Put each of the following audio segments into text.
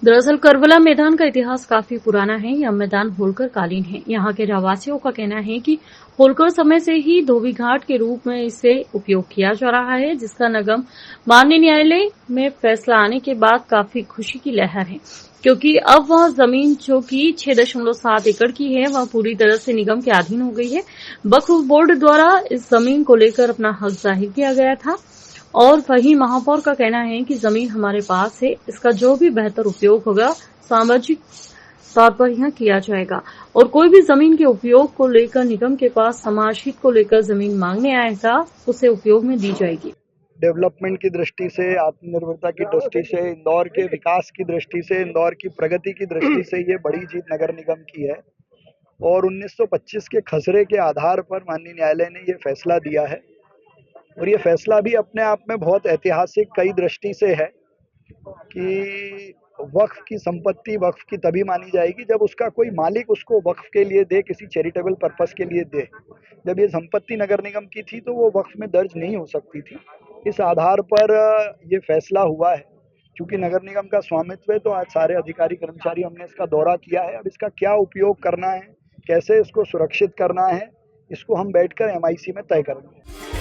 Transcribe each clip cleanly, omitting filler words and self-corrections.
दरअसल करबला मैदान का इतिहास काफी पुराना है। यह मैदान होलकर कालीन है। यहाँ के रहवासियों का कहना है कि होलकर समय से ही धोबी घाट के रूप में इसे उपयोग किया जा रहा है, जिसका निगम माननीय न्यायालय में फैसला आने के बाद काफी खुशी की लहर है, क्योंकि अब वह जमीन जो कि 6.7 एकड़ की है, वह पूरी तरह से निगम के अधीन हो गई है। वक्फ बोर्ड द्वारा इस जमीन को लेकर अपना हक जाहिर किया गया था और वहीं महापौर का कहना है कि जमीन हमारे पास है, इसका जो भी बेहतर उपयोग होगा सामाजिक तौर पर यह किया जाएगा और कोई भी जमीन के उपयोग को लेकर निगम के पास समाज हित को लेकर जमीन मांगने आएगा, उसे उपयोग में दी जाएगी। डेवलपमेंट की दृष्टि से, आत्मनिर्भरता की दृष्टि से, इंदौर के विकास की दृष्टि से, इंदौर की प्रगति की दृष्टि से ये बड़ी जीत नगर निगम की है और 1925 के खसरे के आधार पर माननीय न्यायालय ने ये फैसला दिया है और ये फैसला भी अपने आप में बहुत ऐतिहासिक कई दृष्टि से है कि वक्फ की संपत्ति वक्फ की तभी मानी जाएगी जब उसका कोई मालिक उसको वक्फ के लिए दे, किसी चैरिटेबल पर्पस के लिए दे। जब ये संपत्ति नगर निगम की थी तो वो वक्फ में दर्ज नहीं हो सकती थी। इस आधार पर ये फैसला हुआ है। क्योंकि नगर निगम का स्वामित्व है तो आज सारे अधिकारी कर्मचारी हमने इसका दौरा किया है। अब इसका क्या उपयोग करना है, कैसे इसको सुरक्षित करना है, इसको हम बैठकर एमआईसी में तय करेंगे।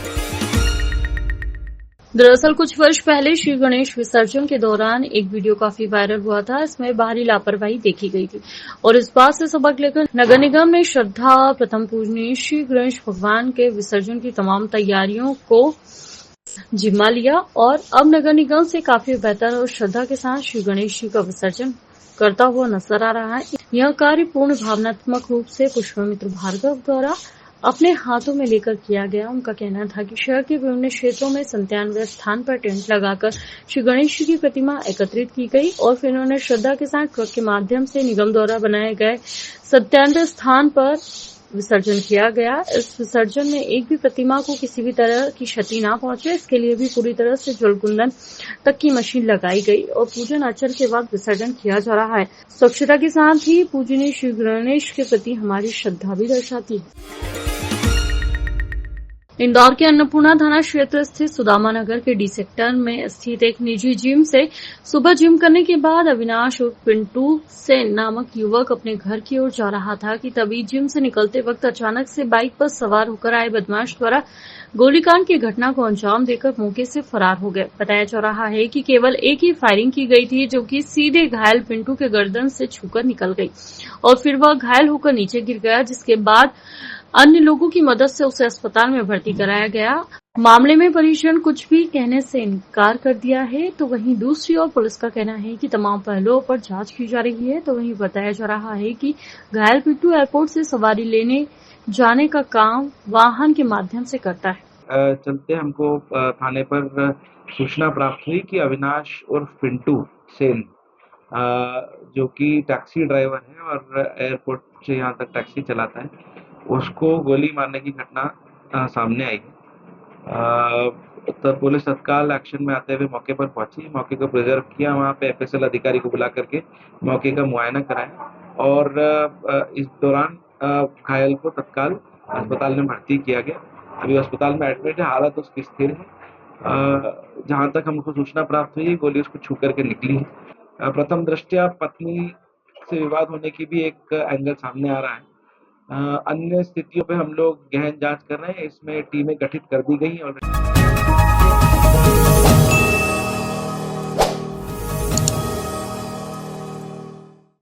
दरअसल कुछ वर्ष पहले श्री गणेश विसर्जन के दौरान एक वीडियो काफी वायरल हुआ था। इसमें बाहरी लापरवाही देखी गई थी और इस बात से सबक लेकर नगर निगम ने श्रद्धा प्रथम पूजनीय श्री गणेश भगवान के विसर्जन की तमाम तैयारियों को जिम्मा लिया और अब नगर निगम से काफी बेहतर और श्रद्धा के साथ श्री गणेश जी का विसर्जन करता हुआ नजर आ रहा है। यह कार्य पूर्ण भावनात्मक रूप से पुष्पमित्र भार्गव द्वारा अपने हाथों में लेकर किया गया। उनका कहना था कि शहर के विभिन्न क्षेत्रों में 97 स्थान पर टेंट लगाकर श्री गणेश जी की प्रतिमा एकत्रित की गई और फिर उन्होंने श्रद्धा के साथ ट्रक के माध्यम से निगम द्वारा बनाए गए 97 स्थान पर विसर्जन किया गया। इस विसर्जन में एक भी प्रतिमा को किसी भी तरह की क्षति ना पहुंचे, इसके लिए भी पूरी तरह से जल कुंदन तक की मशीन लगाई गई और पूजन अर्चन के बाद विसर्जन किया जा रहा है। स्वच्छता के साथ ही पूजनीय श्री गणेश के प्रति हमारी श्रद्धा भी दर्शाती है। इंदौर के अन्नपूर्णा थाना क्षेत्र स्थित सुदामा नगर के डी सेक्टर में स्थित एक निजी जिम से सुबह जिम करने के बाद अविनाश और पिंटू सेन नामक युवक अपने घर की ओर जा रहा था कि तभी जिम से निकलते वक्त अचानक से बाइक पर सवार होकर आए बदमाश द्वारा गोलीकांड की घटना को अंजाम देकर मौके से फरार हो गए। बताया जा रहा है कि केवल एक ही फायरिंग की गई थी, जो कि सीधे घायल पिंटू के गर्दन से छूकर निकल गई और फिर वह घायल होकर नीचे गिर गया, जिसके बाद अन्य लोगों की मदद से उसे अस्पताल में भर्ती कराया गया। मामले में परिजन कुछ भी कहने से इनकार कर दिया है, तो वहीं दूसरी ओर पुलिस का कहना है कि तमाम पहलुओं पर जांच की जा रही है। तो वहीं बताया जा रहा है कि घायल पिंटू एयरपोर्ट से सवारी लेने जाने का काम वाहन के माध्यम से करता है। चलते हमको थाने पर सूचना प्राप्त हुई कि अविनाश और पिंटू सेन जो कि टैक्सी ड्राइवर है और एयरपोर्ट से यहाँ तक टैक्सी चलाता है, उसको गोली मारने की घटना सामने आई है। तो पुलिस तत्काल एक्शन में आते हुए मौके पर पहुंची, मौके को प्रिजर्व किया, वहाँ पे एफएसएल अधिकारी को बुला करके मौके का मुआयना कराया और इस दौरान घायल को तत्काल अस्पताल में भर्ती किया गया। अभी अस्पताल में एडमिट है, हालत उसकी स्थिर है। जहाँ तक हमको सूचना प्राप्त हुई, गोली उसको छू करके निकली है। प्रथम दृष्टया पत्नी से विवाद होने की भी एक एंगल सामने आ रहा है। अन्य स्थितियों पे हम लोग गहन जांच कर रहे हैं। इसमें टीमें गठित कर दी गई और